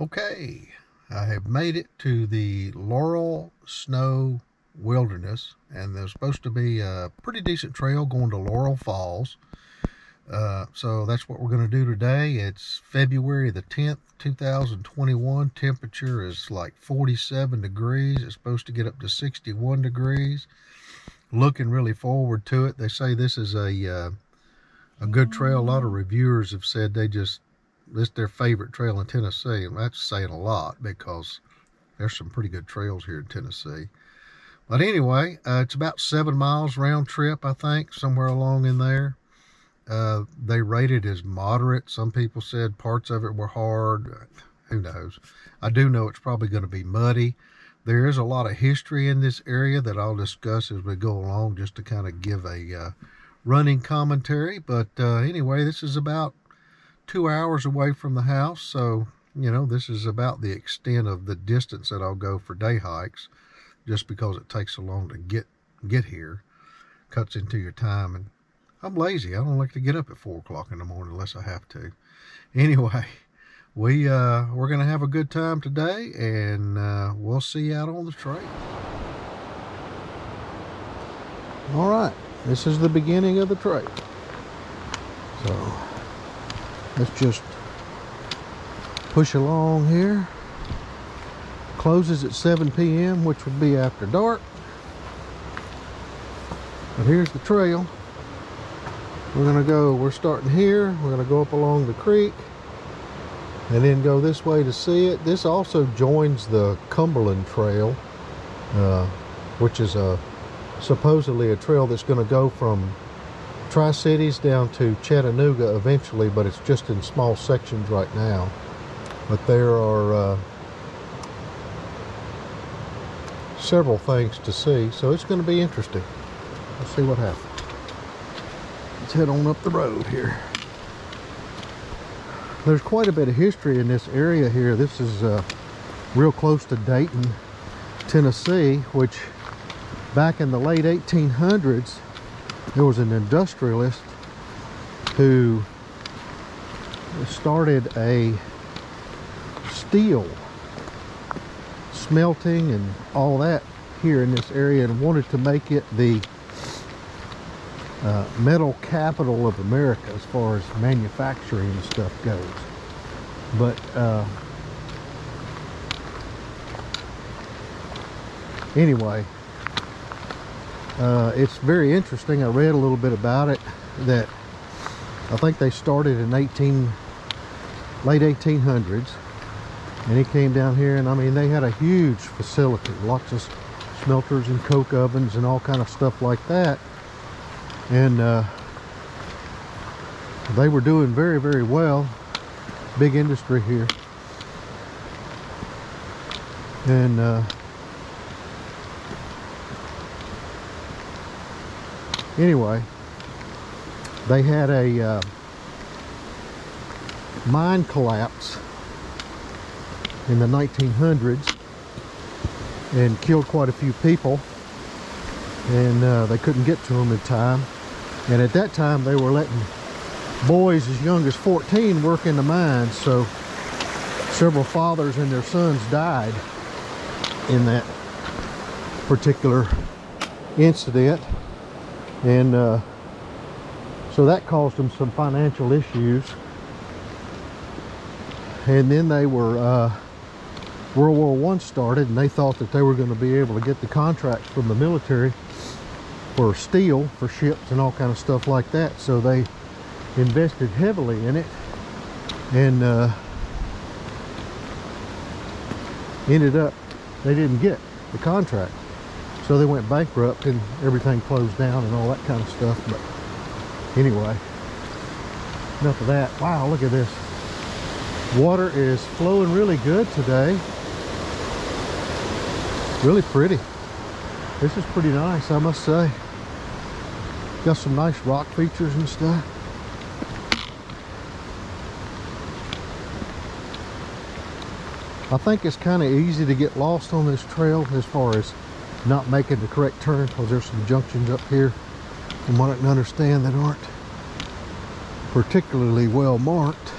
Okay, I have made it to the Laurel-Snow Wilderness, and there's supposed to be a pretty decent trail going to Laurel Falls. So that's what we're going to do today. It's February the 10th, 2021. Temperature is like 47 degrees. It's supposed to get up to 61 degrees. Looking really forward to it. They say this is a good trail. A lot of reviewers have said this is their favorite trail in Tennessee, and that's saying a lot because there's some pretty good trails here in Tennessee. But anyway, it's about 7 miles round trip, I think, somewhere along in there. They rated as moderate. Some people said parts of it were hard. Who knows? I do know it's probably going to be muddy. There is a lot of history in this area that I'll discuss as we go along, just to kind of give a running commentary. But anyway, this is about 2 hours away from the house, so this is about the extent of the distance that I'll go for day hikes, just because it takes so long to get here. Cuts into your time, and I'm lazy. I don't like to get up at 4 o'clock in the morning unless I have to. Anyway, we're gonna have a good time today, and we'll see you out on the trail. All right, this is the beginning of the trail. So let's just push along here. Closes at 7 p.m., which would be after dark. But here's the trail. We're starting here. We're gonna go up along the creek and then go this way to see it. This also joins the Cumberland Trail, which is supposedly a trail that's gonna go from Tri-Cities down to Chattanooga eventually, but it's just in small sections right now. But there are several things to see, so it's going to be interesting. Let's see what happens. Let's head on up the road here. There's quite a bit of history in this area here. This is real close to Dayton, Tennessee, which back in the late 1800s, there was an industrialist who started a steel smelting and all that here in this area, and wanted to make it the metal capital of America as far as manufacturing and stuff goes. But anyway, it's very interesting. I read a little bit about it, that I think they started in late 1800s, and he came down here, and I mean, they had a huge facility, lots of smelters and coke ovens and all kind of stuff like that, and they were doing very, very well. Big industry here. And anyway, they had a mine collapse in the 1900s and killed quite a few people, and they couldn't get to them in time. And at that time, they were letting boys as young as 14 work in the mines, so several fathers and their sons died in that particular incident. And so that caused them some financial issues. And then they were World War I started, and they thought that they were going to be able to get the contracts from the military for steel for ships and all kind of stuff like that. So they invested heavily in it, and ended up they didn't get the contract. So they went bankrupt and everything closed down and all that kind of stuff. But anyway, enough of that. Wow, look at this. Water is flowing really good today. Really pretty. This is pretty nice, I must say. Got some nice rock features and stuff. I think it's kind of easy to get lost on this trail as far as not making the correct turn, because there's some junctions up here, from what I can understand, that aren't particularly well marked.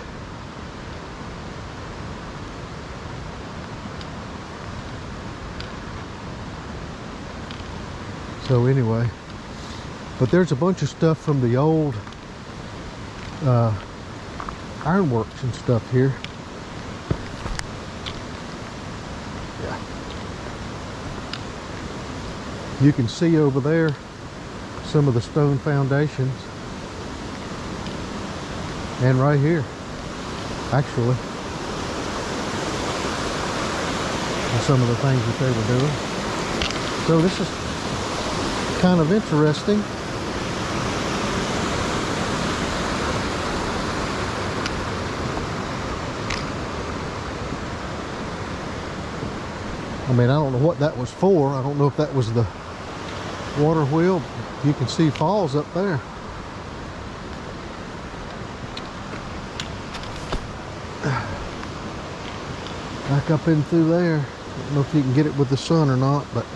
So anyway, but there's a bunch of stuff from the old ironworks and stuff here. Yeah. You can see over there some of the stone foundations. And right here, actually, some of the things that they were doing. So this is kind of interesting. I mean, I don't know what that was for. I don't know if that was the water wheel. You can see falls up there. Back up in through there. I don't know if you can get it with the sun or not, but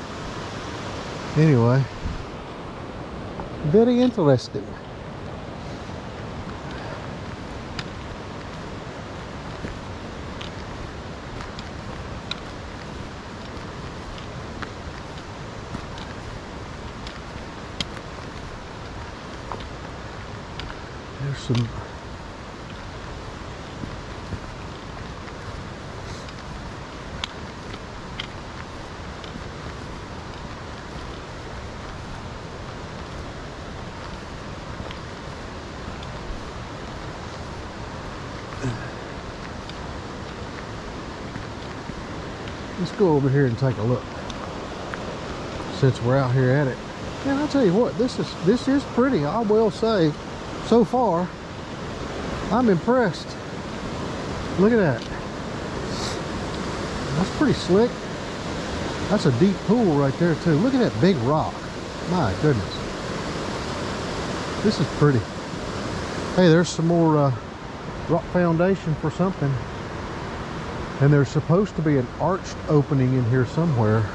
anyway, very interesting. There's some let's go over here and take a look since we're out here at it. And I'll tell you what, this is pretty, I will say. So far, I'm impressed. Look at that. That's pretty slick. That's a deep pool right there too. Look at that big rock. My goodness. This is pretty. Hey, there's some more rock foundation for something. And there's supposed to be an arched opening in here somewhere.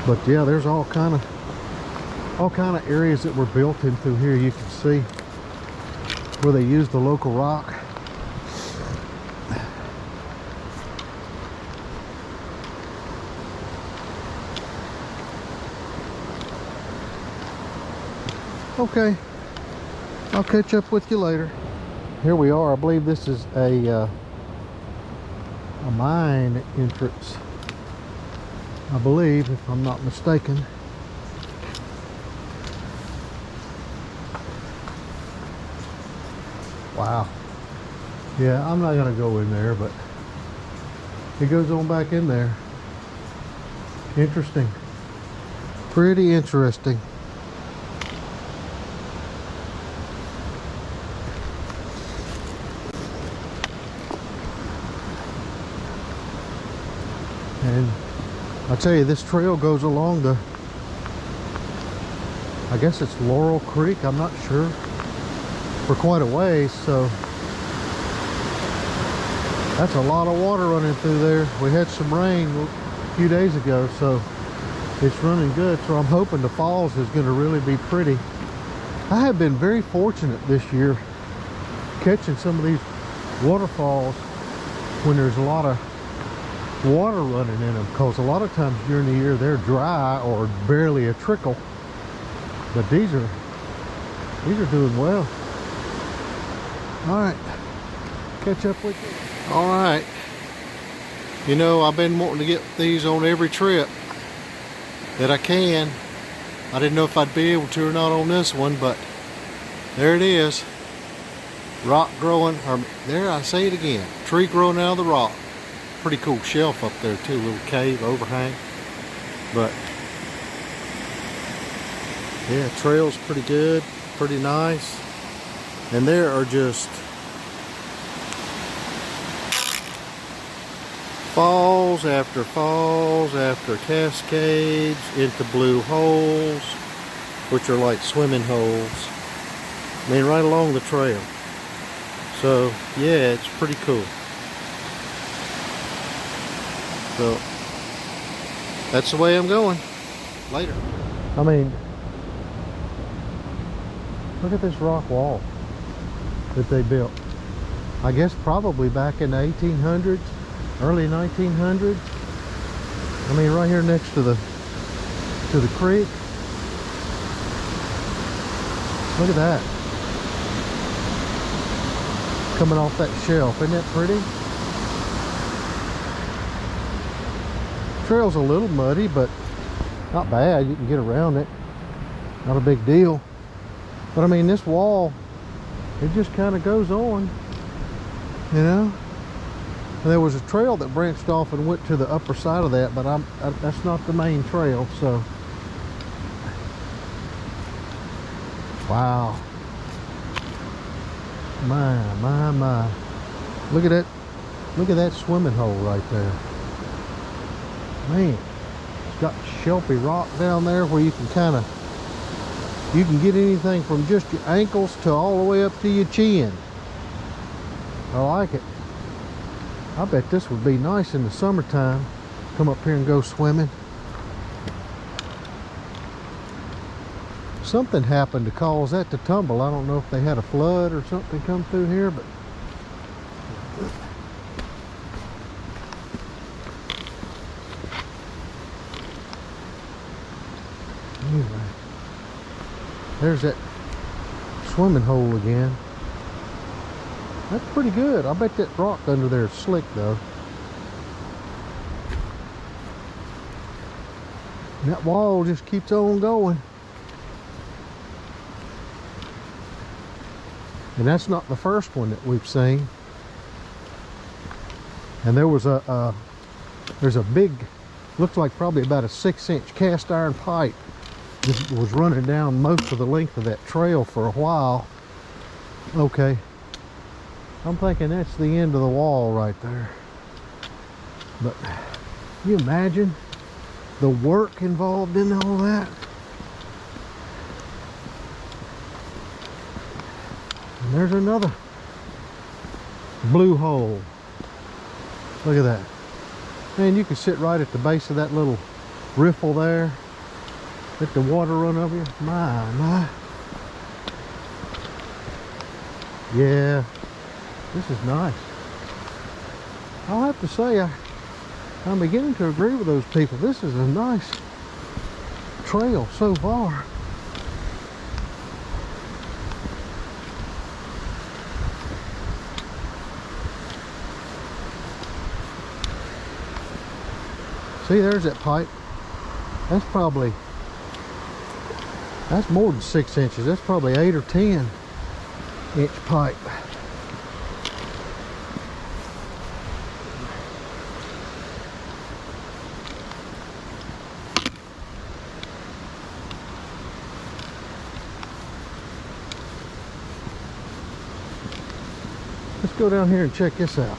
But yeah, there's all kind of areas that were built in through here. You can see where they used the local rock. Okay, I'll catch up with you later. Here we are. I believe this is a mine entrance, I believe, if I'm not mistaken. Wow. Yeah, I'm not gonna go in there, but it goes on back in there. Interesting. Pretty interesting. And I'll tell you, this trail goes along the, I guess it's Laurel Creek, I'm not sure, for quite a ways. So that's a lot of water running through there. We had some rain a few days ago, so it's running good. So I'm hoping the falls is going to really be pretty. I have been very fortunate this year catching some of these waterfalls when there's a lot of water running in them, because a lot of times during the year they're dry or barely a trickle. But these are doing well. All right, catch up with you. All right, you know, I've been wanting to get these on every trip that I can. I didn't know if I'd be able to or not on this one, but there it is. Rock growing, or there, I say it again, tree growing out of the rock. Pretty cool shelf up there too, little cave overhang. But yeah, trail's pretty good, pretty nice. And there are just falls after cascades into blue holes, which are like swimming holes. I mean, right along the trail. So yeah, it's pretty cool. So that's the way I'm going. Later. I mean, look at this rock wall that they built. I guess probably back in the 1800s, early 1900s. I mean, right here next to the creek. Look at that. Coming off that shelf. Isn't that pretty? Trail's a little muddy, but not bad. You can get around it. Not a big deal. But I mean, this wall, it just kind of goes on, you know. And there was a trail that branched off and went to the upper side of that, but that's not the main trail. So wow, my, look at that swimming hole right there, man. It's got shelfy rock down there where you can get anything from just your ankles to all the way up to your chin. I like it. I bet this would be nice in the summertime. Come up here and go swimming. Something happened to cause that to tumble. I don't know if they had a flood or something come through here, but anyway, there's that swimming hole again. That's pretty good. I bet that rock under there is slick though. And that wall just keeps on going. And that's not the first one that we've seen. And there was there's a big, looks like probably about a 6-inch cast iron pipe that was running down most of the length of that trail for a while. Okay, I'm thinking that's the end of the wall right there. But can you imagine the work involved in all that? And there's another blue hole. Look at that. Man, you can sit right at the base of that little riffle there. Let the water run over you. My. Yeah, this is nice. I'll have to say, I'm beginning to agree with those people. This is a nice trail so far. See, there's that pipe. That's more than 6 inches. That's probably 8 or 10-inch pipe. Let's go down here and check this out.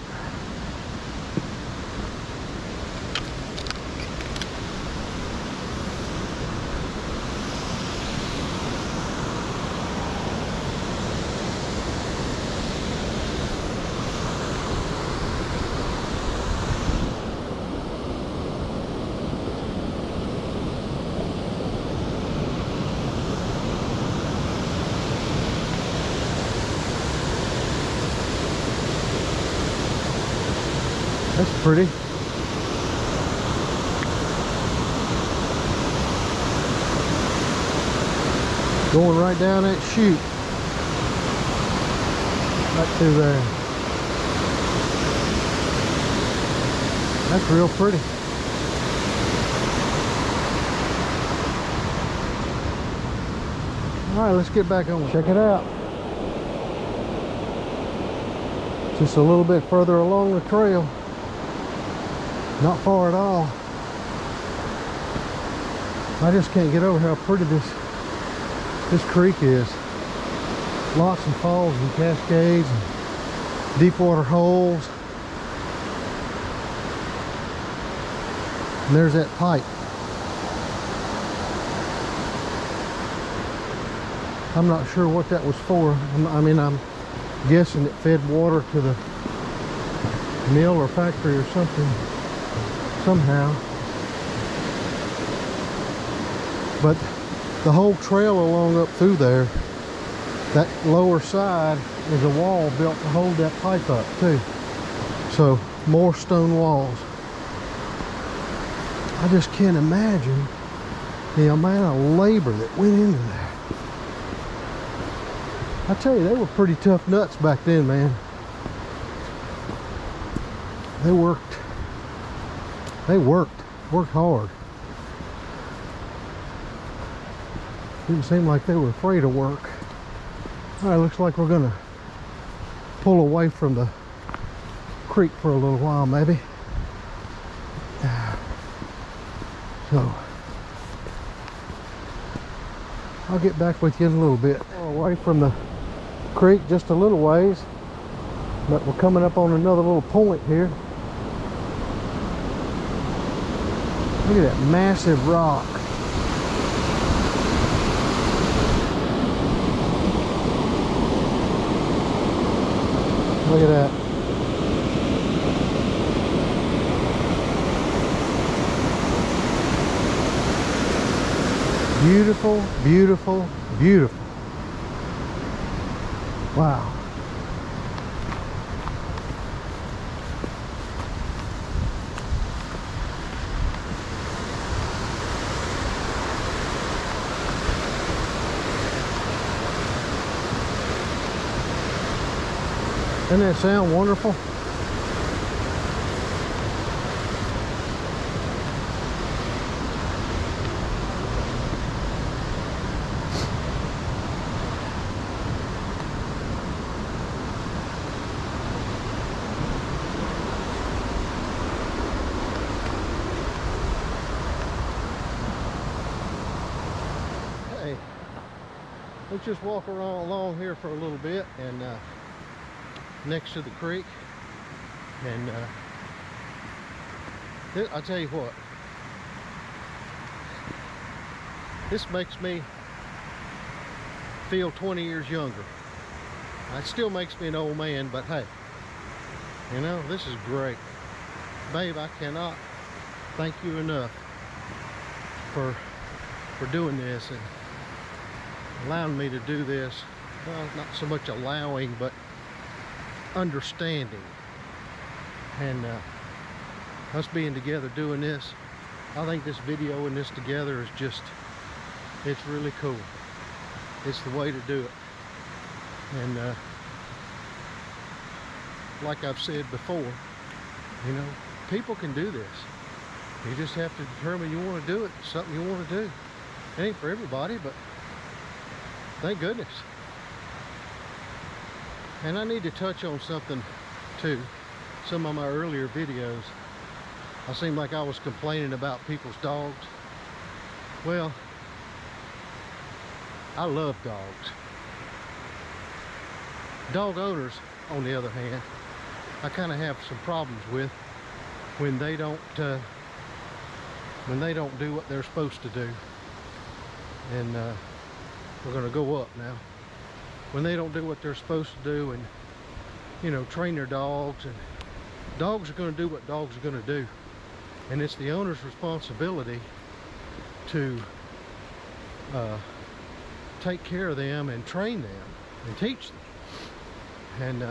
That's pretty. Going right down that chute. Right through there. That's real pretty. All right, let's get back on. Check it out. Just a little bit further along the trail. Not far at all. I just can't get over how pretty this creek is. Lots of falls and cascades and deep water holes. And there's that pipe. I'm not sure what that was for. I mean, I'm guessing it fed water to the mill or factory or something. Somehow. But the whole trail along up through there, that lower side is a wall built to hold that pipe up too. So more stone walls. I just can't imagine the amount of labor that went into that. I tell you, they were pretty tough nuts back then, man. They worked hard. Didn't seem like they were afraid of work. All right, looks like we're gonna pull away from the creek for a little while, maybe. So I'll get back with you in a little bit. We're away from the creek just a little ways, but we're coming up on another little point here. Look at that massive rock. Look at that. Beautiful, beautiful, beautiful. Wow. Doesn't that sound wonderful? Hey, let's just walk around along here for a little bit and next to the creek, and I'll tell you what, this makes me feel 20 years younger. It still makes me an old man, but hey, you know, this is great. Babe, I cannot thank you enough for doing this and allowing me to do this. Well, not so much allowing, but understanding, and us being together doing this. I think this video and this together is just, it's really cool. It's the way to do it. And like I've said before, you know, people can do this. You just have to determine you want to do it. It's something you want to do. It ain't for everybody, but thank goodness. And I need to touch on something too. Some of my earlier videos, I seemed like I was complaining about people's dogs. Well, I love dogs. Dog owners, on the other hand, I kind of have some problems with when they don't do what they're supposed to do. And we're going to go up now. When they don't do what they're supposed to do, and you know, train their dogs, and dogs are going to do what dogs are going to do, and it's the owner's responsibility to take care of them and train them and teach them. And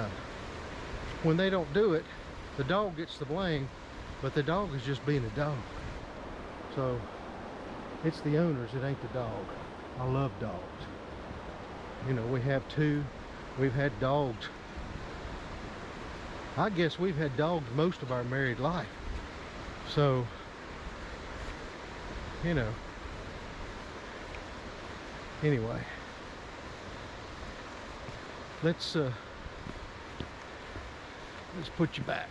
when they don't do it, the dog gets the blame, but the dog is just being a dog. So it's the owners, it ain't the dog. I love dogs. You know, we have two. We've had dogs. I guess we've had dogs most of our married life. So, you know. Anyway, let's put you back.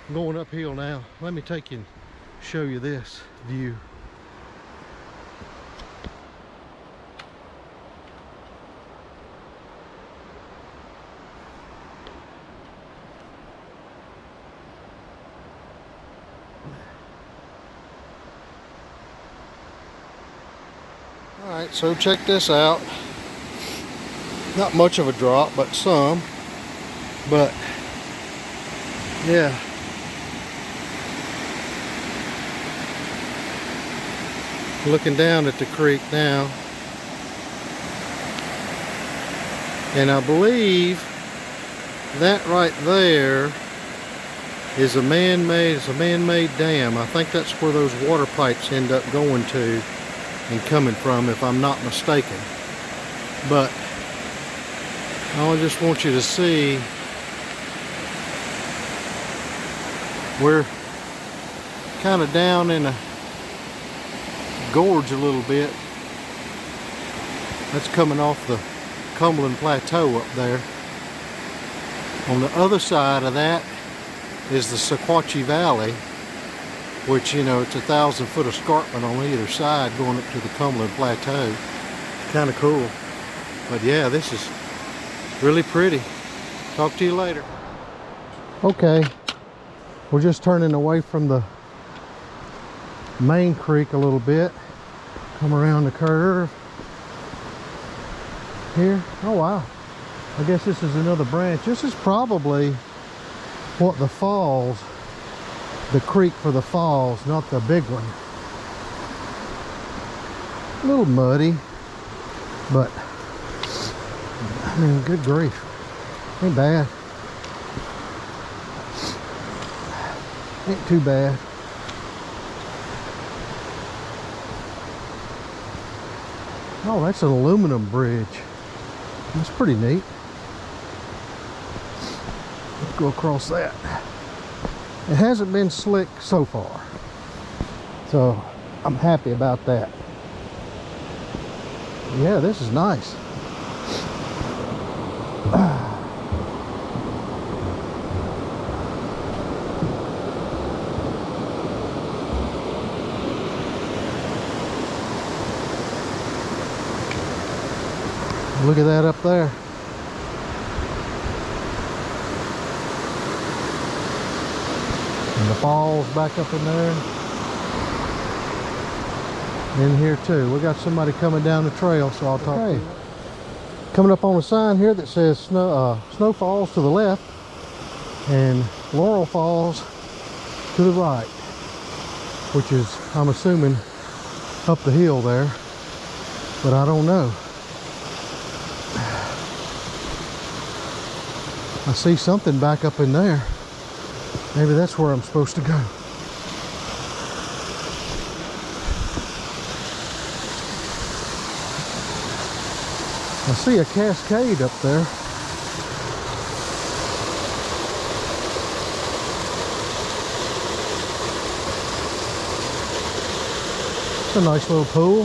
I'm going uphill now. Let me take you and show you this view. Alright, so check this out. Not much of a drop, but some. But, yeah. Looking down at the creek now. And I believe that right there is a man-made dam. I think that's where those water pipes end up going to and coming from, if I'm not mistaken. but I just want you to see we're kind of down in a gorge a little bit. That's coming off the Cumberland Plateau up there. On the other side of that is the Sequatchie Valley, which, you know, it's 1,000-foot escarpment on either side going up to the Cumberland Plateau. Kind of cool. But yeah, this is really pretty. Talk to you later. Okay, we're just turning away from the main creek a little bit. Come around the curve here. Oh wow, I guess this is another branch. This is probably what the falls, the creek for the falls, not the big one. A little muddy, but I mean, good grief, ain't bad. Ain't too bad. Oh, that's an aluminum bridge. That's pretty neat. Let's go across that. It hasn't been slick so far, so I'm happy about that. Yeah, this is nice. Look at that up there. And the falls back up in there. In here too. We got somebody coming down the trail, so I'll talk to you. Coming up on a sign here that says Snow Falls to the left and Laurel Falls to the right, which is, I'm assuming, up the hill there, but I don't know. I see something back up in there. Maybe that's where I'm supposed to go. I see a cascade up there. It's a nice little pool.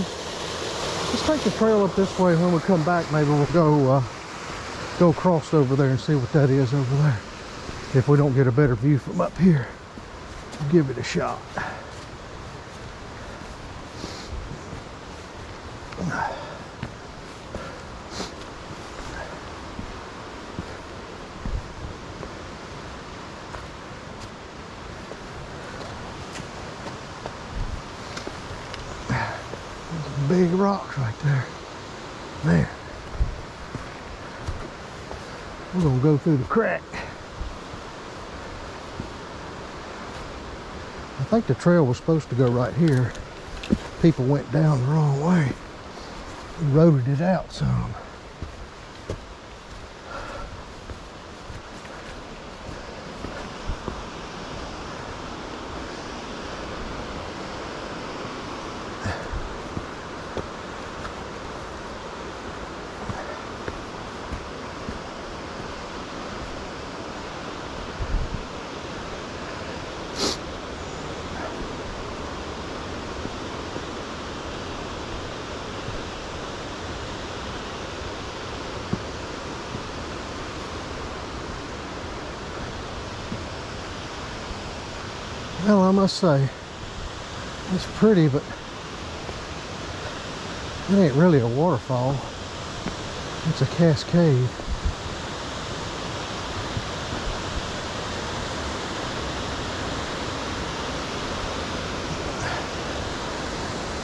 Let's take the trail up this way. When we come back, maybe we'll go across over there and see what that is over there. If we don't get a better view from up here, we'll give it a shot. Big rocks right there. Man. We're gonna go through the crack. I think the trail was supposed to go right here. People went down the wrong way. Eroded it out some. Well, I must say, it's pretty, but it ain't really a waterfall. It's a cascade.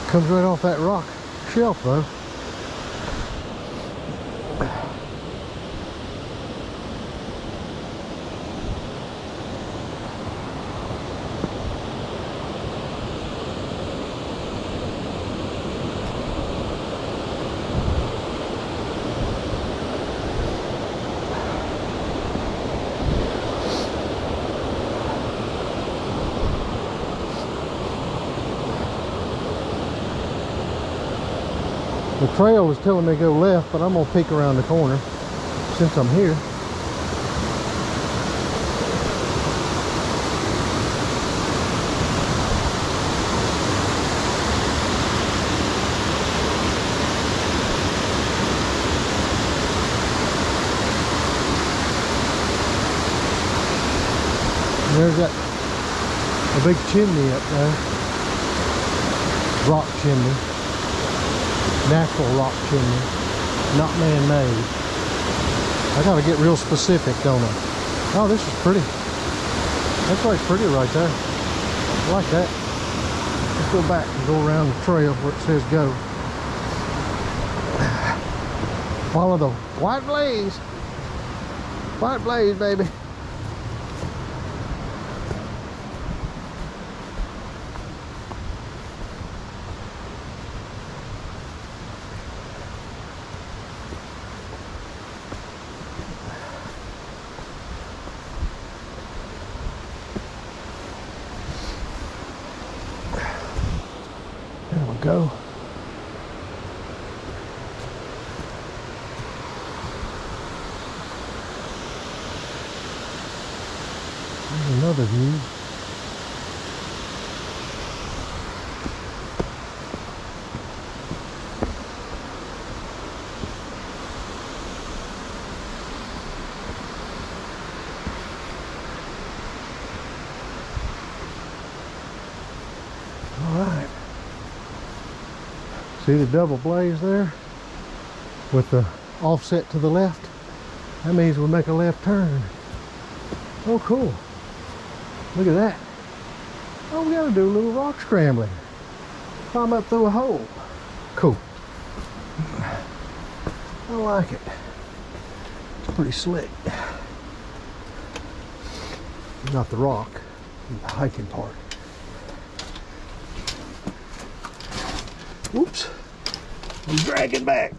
Comes right off that rock shelf, though. trail is telling me to go left, but I'm gonna peek around the corner since I'm here. There's that a big chimney up there, rock chimney, natural rock chimney, not man-made. I gotta get real specific, don't I? Oh, this is pretty. That's quite pretty right there. I like that. Let's go back and go around the trail where it says go. Follow the white blaze. White blaze, baby. There we go. There's another view. All right. See the double blaze there with the offset to the left? That means we'll make a left turn. Oh, cool. Look at that. Oh, we gotta do a little rock scrambling. Climb up through a hole. Cool. I like it. It's pretty slick. Not the rock, the hiking part. Whoops. I'm dragging back.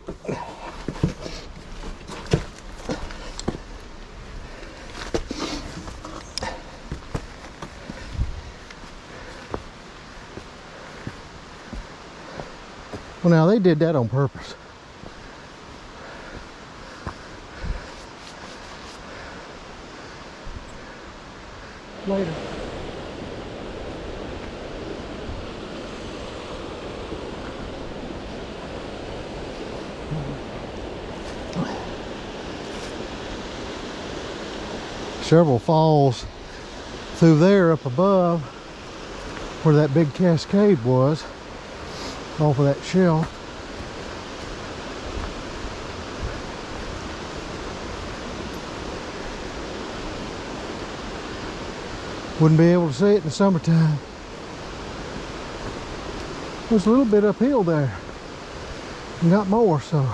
Well, now they did that on purpose. Later. Several falls through there up above where that big cascade was off of that shelf. Wouldn't be able to see it in the summertime. There's a little bit uphill there. And got more, so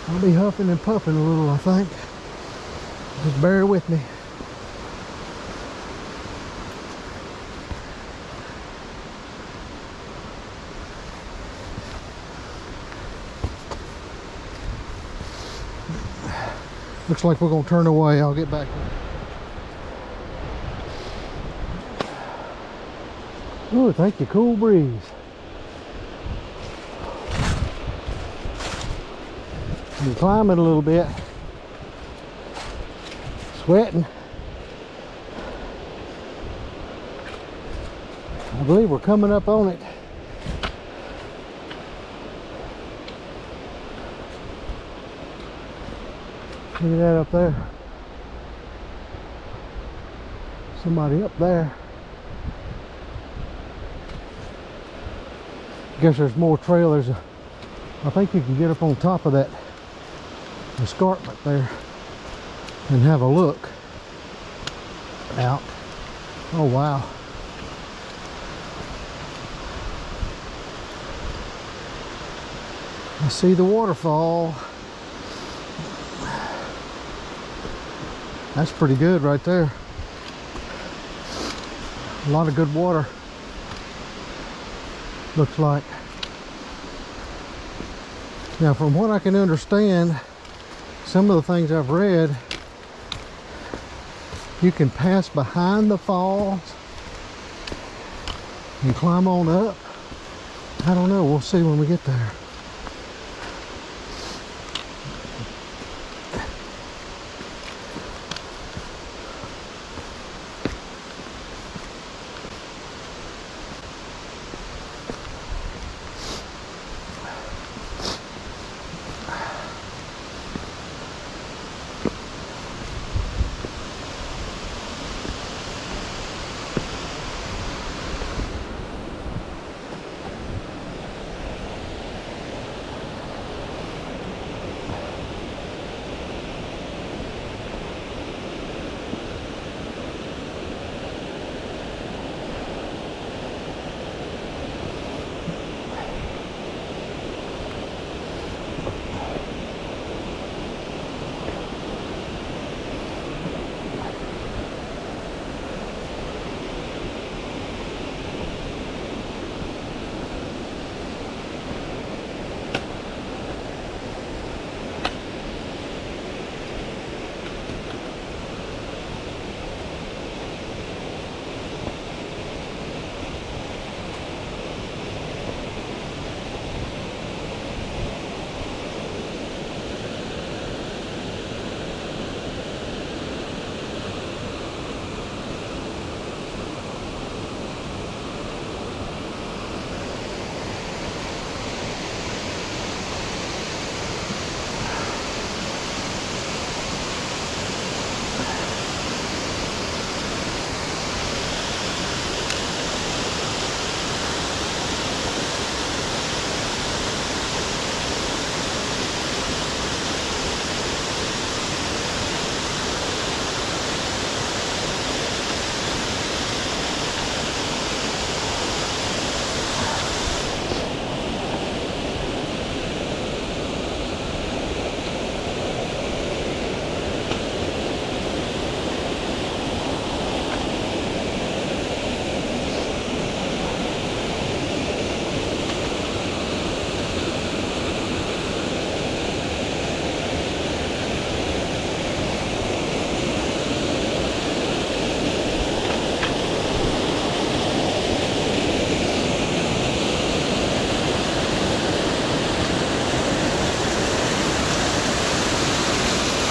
I'll be huffing and puffing a little, I think. Just bear with me. Looks like we're going to turn away. I'll get back. Oh, thank you, cool breeze. I'm climbing a little bit. Sweating. I believe we're coming up on it. Look at that up there. Somebody up there. Guess there's more trail. I think you can get up on top of that escarpment there and have a look out. Oh wow. I see the waterfall. That's pretty good right there. A lot of good water. Looks like. Now from what I can understand, some of the things I've read, you can pass behind the falls and climb on up. I don't know, we'll see when we get there.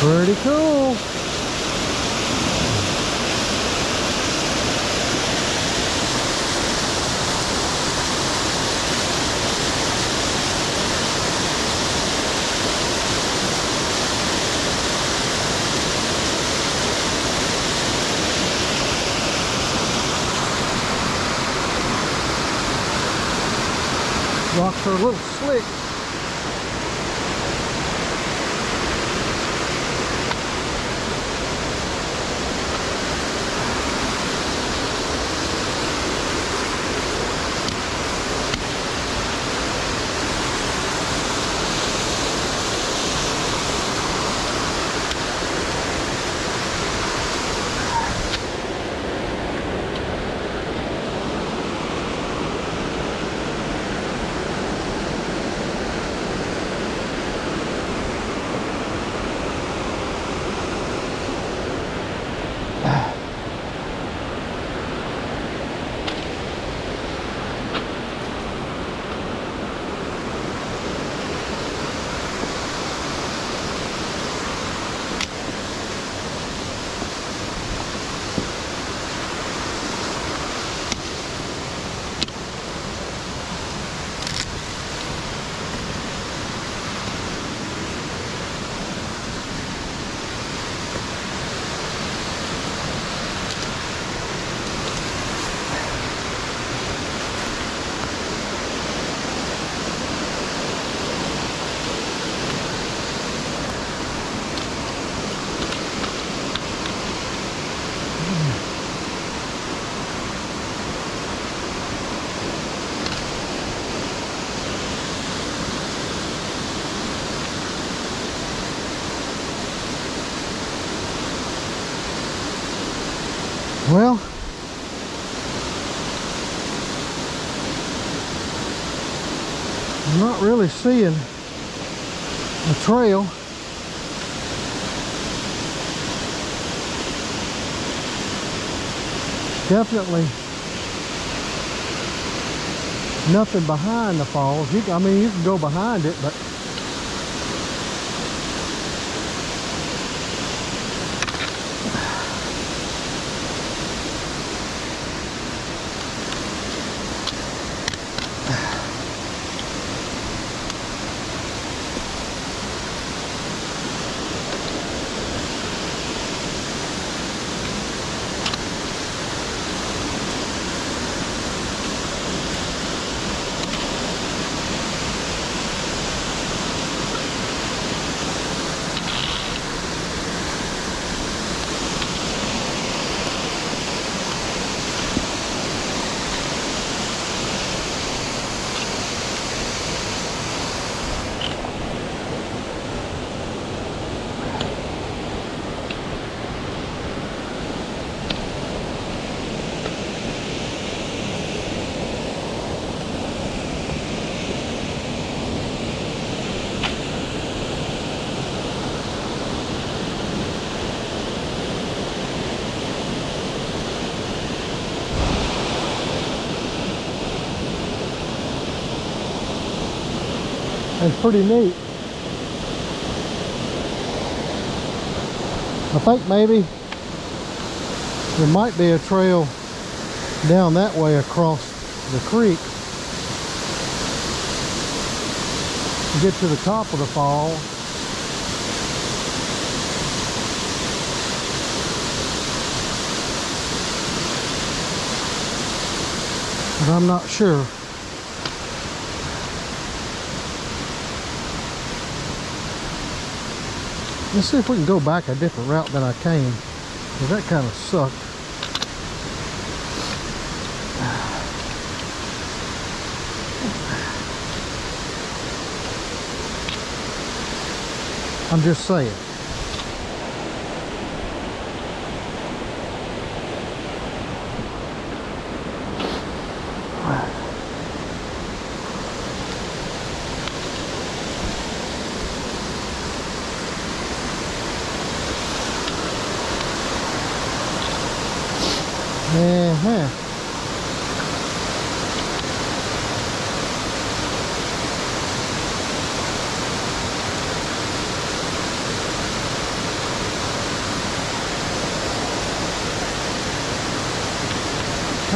Pretty cool. Rocks are a little slick. Well, I'm not really seeing a trail. Definitely nothing behind the falls. I mean, you can go behind it, but it's pretty neat. I think maybe there might be a trail down that way across the creek to get to the top of the fall. But I'm not sure. Let's see if we can go back a different route than I came, because that kind of sucked. I'm just saying.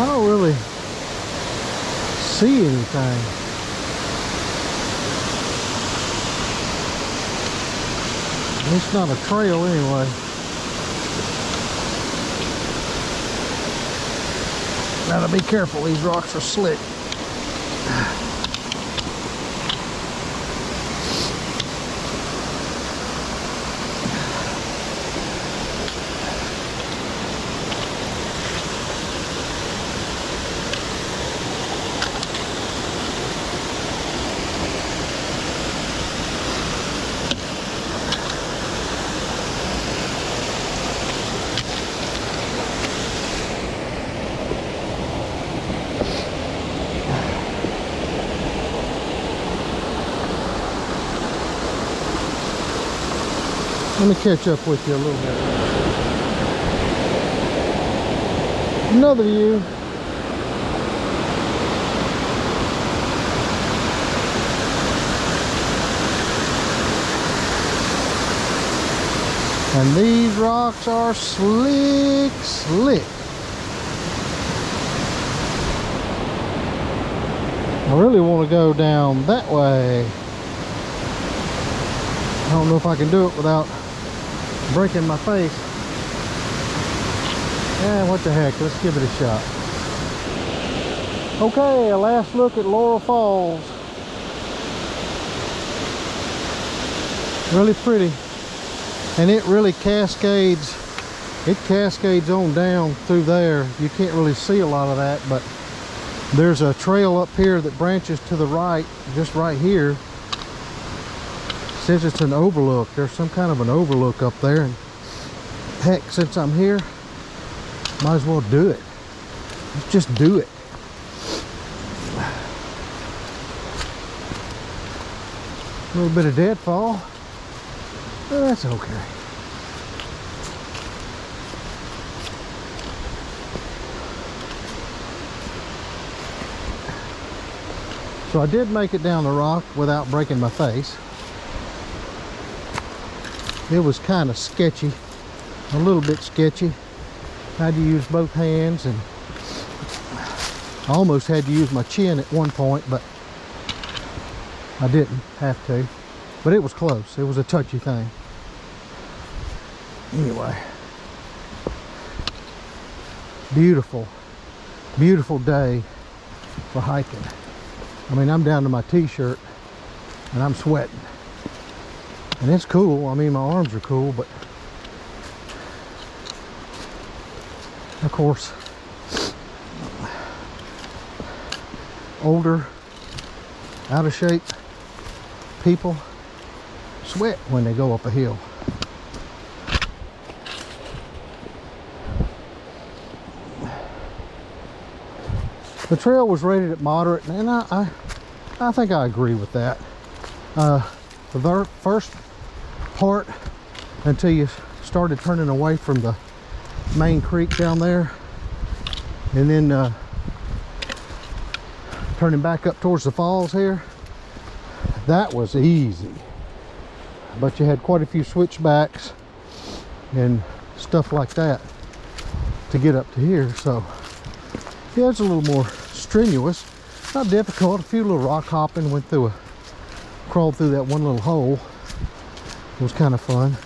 I don't really see anything. It's not a trail anyway. Gotta be careful, these rocks are slick. Let me catch up with you a little bit. Another view. And these rocks are slick, slick. I really want to go down that way. I don't know if I can do it without breaking my face. Yeah, what the heck, let's give it a shot. Okay, a last look at Laurel Falls. Really pretty. And it really cascades. It cascades on down through there. You can't really see a lot of that, but there's a trail up here that branches to the right, just right here. Says it's an overlook. There's some kind of an overlook up there, and heck, since I'm here, might as well do it. Let's just do it. A little bit of deadfall, but that's okay. So I did make it down the rock without breaking my face. It was kind of sketchy, a little bit sketchy. Had to use both hands, and I almost had to use my chin at one point, but I didn't have to. But it was close. It was a touchy thing. Anyway, beautiful, beautiful day for hiking. I mean, I'm down to my t-shirt and I'm sweating. And it's cool. I mean, my arms are cool, but of course, older, out of shape people sweat when they go up a hill. The trail was rated at moderate, and I think I agree with that. The first part, until you started turning away from the main creek down there, and then turning back up towards the falls here, that was easy. But you had quite a few switchbacks and stuff like that to get up to here, so yeah, it's a little more strenuous. Not difficult. A few little rock hopping, crawled through that one little hole. It was kind of fun.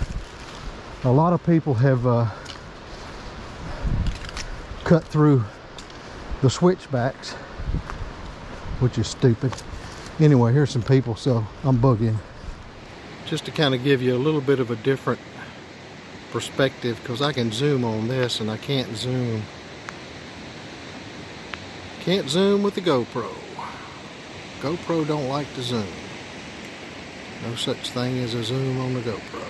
A lot of people have cut through the switchbacks, which is stupid. Anyway, here's some people, so I'm bugging. Just to kind of give you a little bit of a different perspective, because I can zoom on this and I can't zoom with the GoPro. GoPro don't like to zoom. No such thing as a zoom on the GoPro.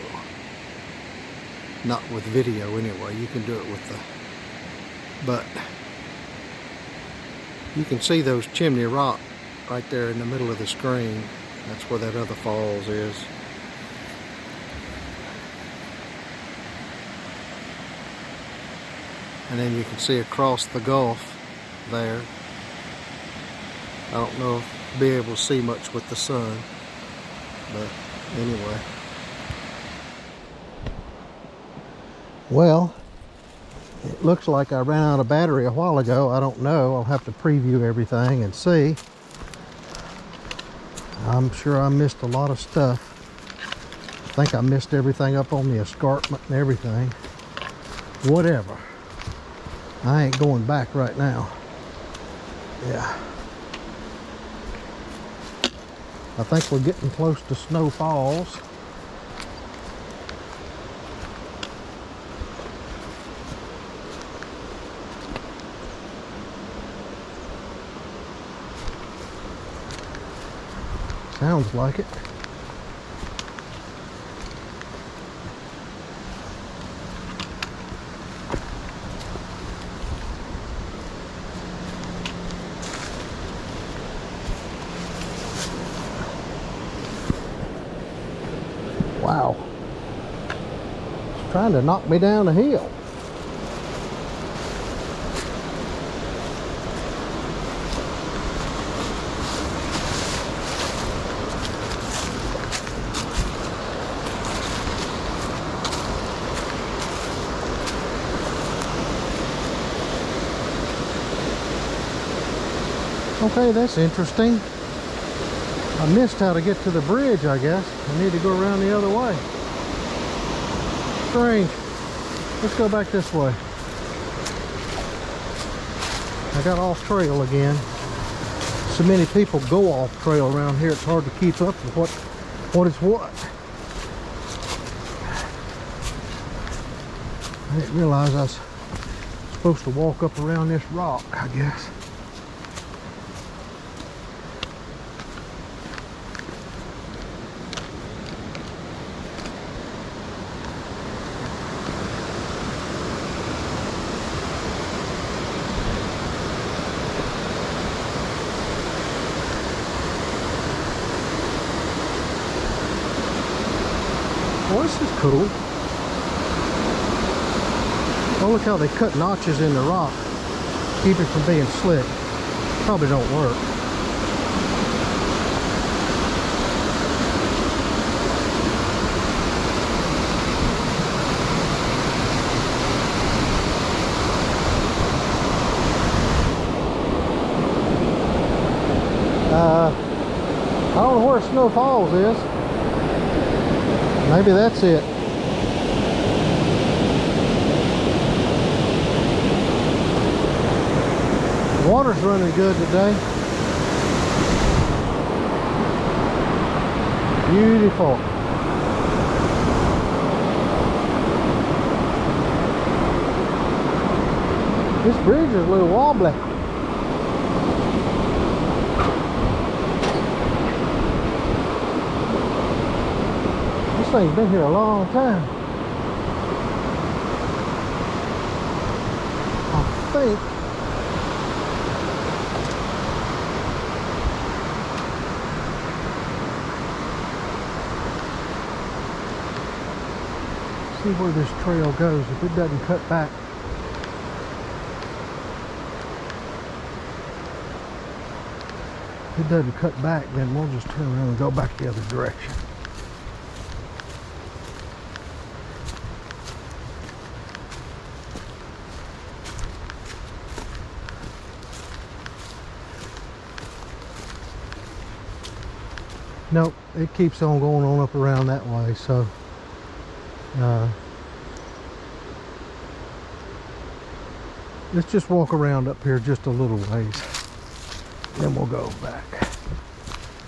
Not with video anyway. You can do it with the... But you can see those chimney rock right there in the middle of the screen. That's where that other falls is. And then you can see across the gulf there. I don't know if I'll be able to see much with the sun, but anyway. Well, It looks like I ran out of battery a while ago. I don't know. I'll have to preview everything and see. I'm sure I missed a lot of stuff. I think I missed everything up on the escarpment and everything. Whatever. I ain't going back right now. Yeah. I think we're getting close to Snow Falls. Sounds like it. Wow. It's trying to knock me down the hill. Okay, that's interesting. I missed how to get to the bridge, I guess. I need to go around the other way. Strange. Let's go back this way. I got off trail again. So many people go off trail around here, it's hard to keep up with what is what. I didn't realize I was supposed to walk up around this rock, I guess. Well, this is cool. Oh, look how they cut notches in the rock. Keep it from being slick. Probably don't work. I don't know where Snow Falls is. Maybe that's it. Water's running good today. Beautiful. This bridge is a little wobbly. This thing's been here a long time. I think see where this trail goes. If it doesn't cut back, then we'll just turn around and go back the other direction. Nope, it keeps on going on up around that way, so let's just walk around up here just a little ways, then we'll go back.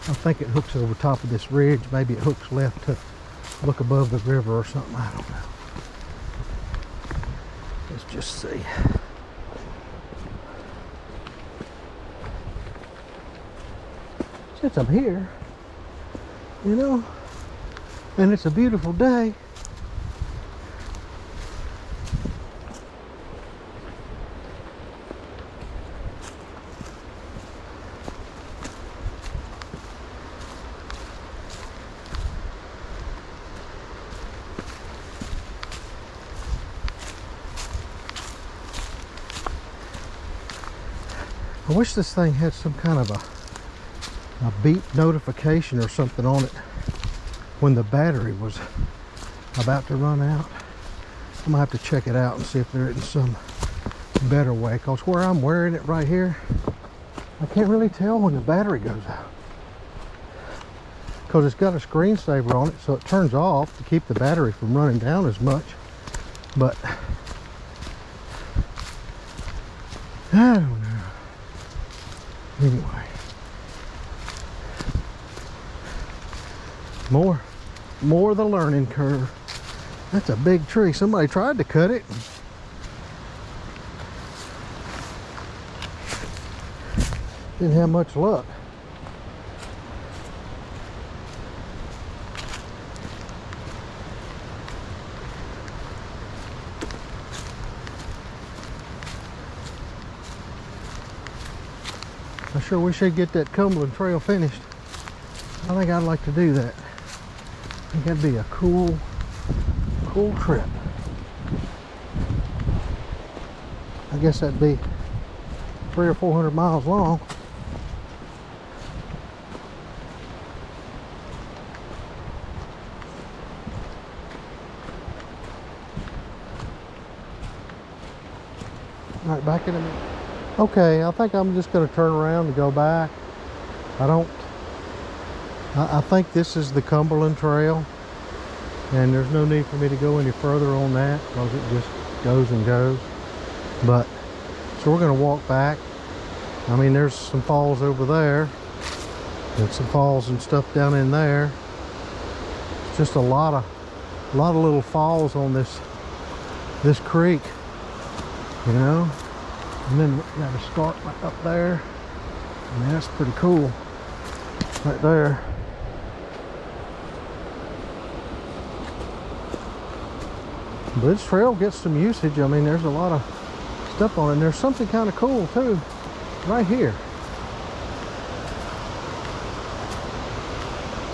I think it hooks over top of this ridge. Maybe it hooks left to look above the river or something. I don't know. Let's just see. Since I'm here, you know, and it's a beautiful day, I wish this thing had some kind of a beep notification or something on it when the battery was about to run out. I'm gonna have to check it out and see if there isn't some better way, because where I'm wearing it right here, I can't really tell when the battery goes out, because it's got a screensaver on it, so it turns off to keep the battery from running down as much. But I don't know. Anyway, more the learning curve. That's a big tree. Somebody tried to cut it. Didn't have much luck. I sure wish they'd get that Cumberland Trail finished. I think I'd like to do that. I think that'd be a cool trip. I guess that'd be 300 or 400 miles long. All right, back in a minute. Okay, I think I'm just going to turn around and go back. I think this is the Cumberland Trail, and there's no need for me to go any further on that because it just goes and goes. But so we're going to walk back. I mean, there's some falls over there and some falls and stuff down in there. It's just a lot of little falls on this creek, you know. And then we got a start right up there. I mean, that's pretty cool right there. But this trail gets some usage. I mean, there's a lot of stuff on it. And there's something kind of cool too right here.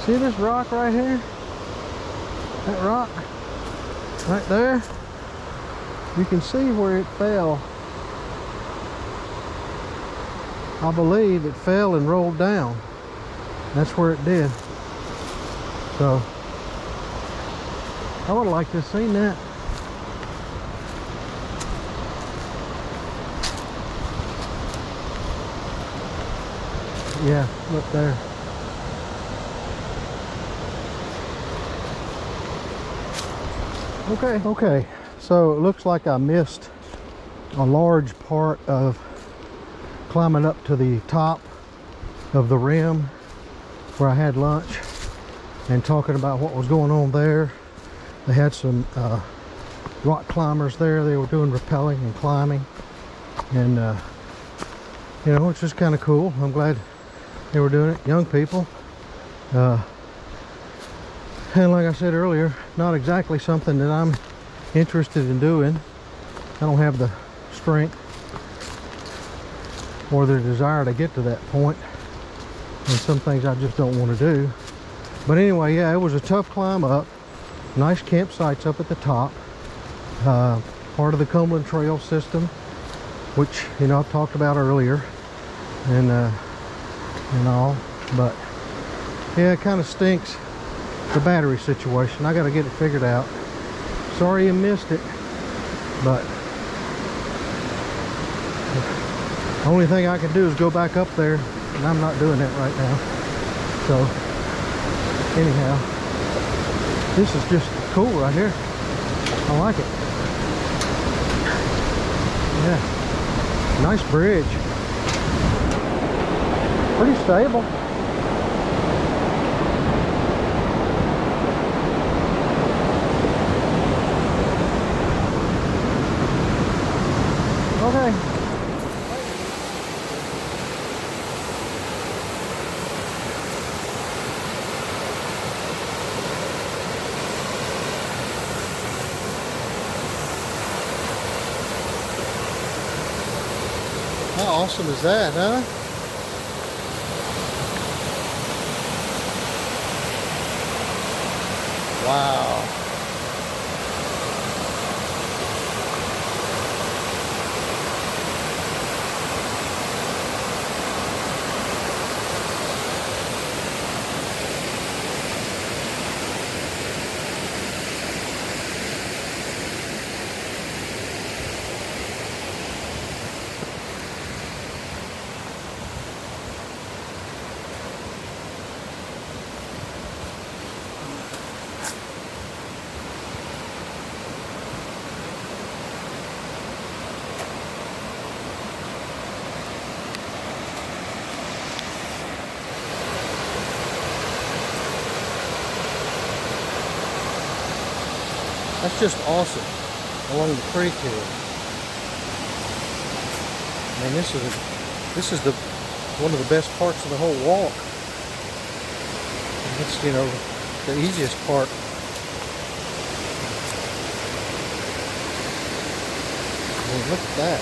See this rock right here? That rock right there? You can see where it fell. I believe it fell and rolled down. That's where it did. So I would like to have seen that. Yeah, look there. Okay, so it looks like I missed a large part of climbing up to the top of the rim where I had lunch and talking about what was going on there. They had some rock climbers there. They were doing rappelling and climbing, and you know, it's just kind of cool. I'm glad they were doing it, young people. And like I said earlier, not exactly something that I'm interested in doing. I don't have the strength or the desire to get to that point, and some things I just don't want to do. But anyway, yeah, it was a tough climb up. Nice campsites up at the top. Part of the Cumberland Trail system, which, you know, I've talked about earlier, and all. But yeah, it kind of stinks, the battery situation. I got to get it figured out. Sorry you missed it, but the only thing I can do is go back up there, and I'm not doing that right now. So anyhow, this is just cool right here. I like it. Yeah, nice bridge. Pretty stable. Okay. How awesome is that, huh? Wow. That's just awesome along the creek here. I mean, this is the one of the best parts of the whole walk. And it's, you know, the easiest part. I mean, look at that.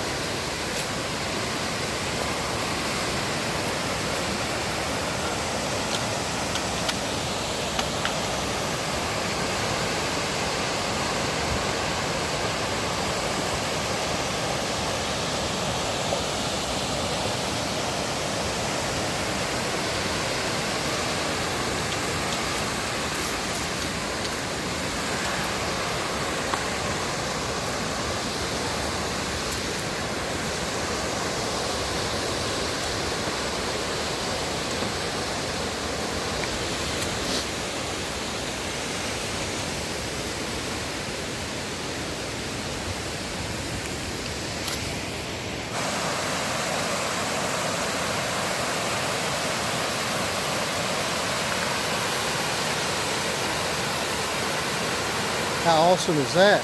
How awesome is that?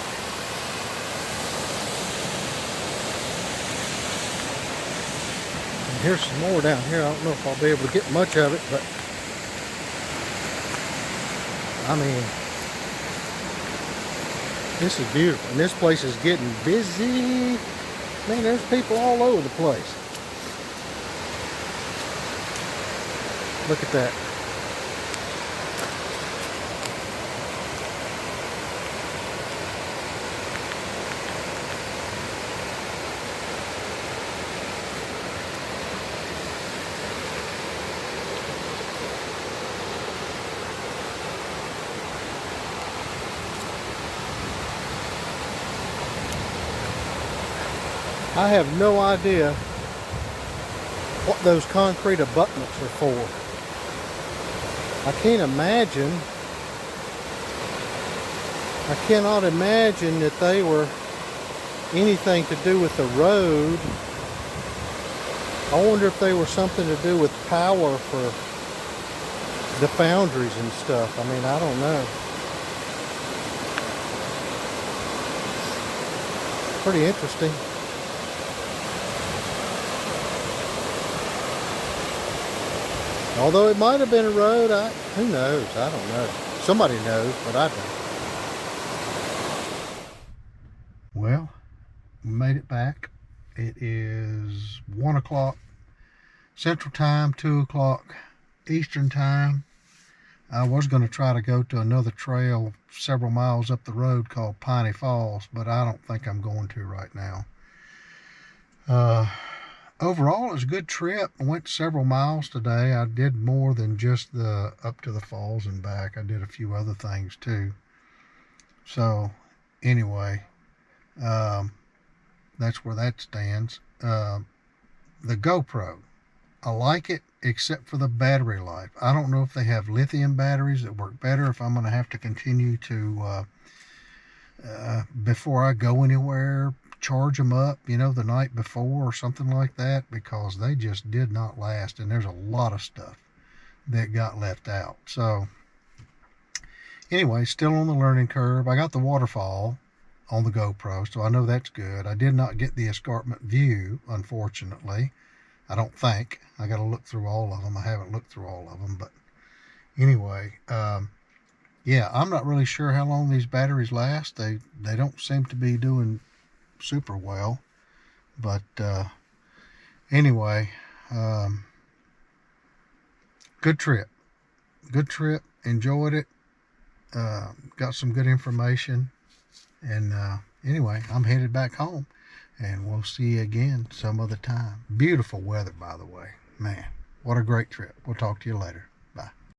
And here's some more down here. I don't know if I'll be able to get much of it, but I mean, this is beautiful. And this place is getting busy. Man, there's people all over the place. Look at that. I have no idea what those concrete abutments are for. I cannot imagine that they were anything to do with the road. I wonder if they were something to do with power for the foundries and stuff. I mean, I don't know. Pretty interesting. Although it might have been a road, who knows? I don't know. Somebody knows, but I don't. Well, we made it back. It is 1 o'clock Central Time, 2 o'clock Eastern Time. I was going to try to go to another trail several miles up the road called Piney Falls, but I don't think I'm going to right now. Overall, it was a good trip. I went several miles today. I did more than just the up to the falls and back. I did a few other things too. So, anyway, that's where that stands. The GoPro, I like it except for the battery life. I don't know if they have lithium batteries that work better, if I'm going to have to continue to, before I go anywhere, charge them up, you know, the night before or something like that, because they just did not last, and there's a lot of stuff that got left out. So anyway, still on the learning curve. I got the waterfall on the GoPro, so I know that's good. I did not get the escarpment view, unfortunately. I don't think. I got to look through all of them. I haven't looked through all of them, but anyway, yeah, I'm not really sure how long these batteries last. They don't seem to be doing super well, but anyway, good trip, enjoyed it, got some good information, and anyway, I'm headed back home, and we'll see you again some other time. Beautiful weather, by the way. Man, what a great trip. We'll talk to you later.